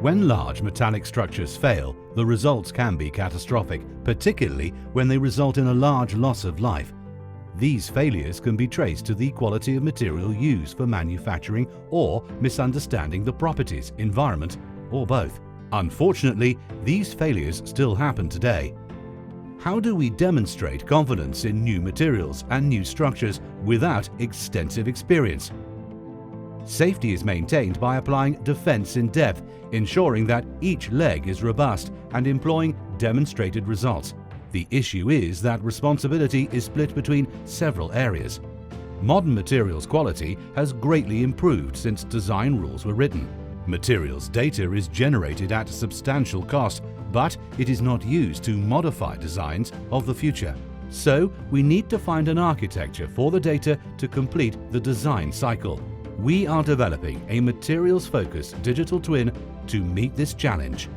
When large metallic structures fail, the results can be catastrophic, particularly when they result in a large loss of life. These failures can be traced to the quality of material used for manufacturing or misunderstanding the properties, environment, or both. Unfortunately, these failures still happen today. How do we demonstrate confidence in new materials and new structures without extensive experience? Safety is maintained by applying defense in depth, ensuring that each leg is robust and employing demonstrated results. The issue is that responsibility is split between several areas. Modern materials quality has greatly improved since design rules were written. Materials data is generated at substantial cost, but it is not used to modify designs of the future. So, we need to find an architecture for the data to complete the design cycle. We are developing a materials-focused digital twin to meet this challenge.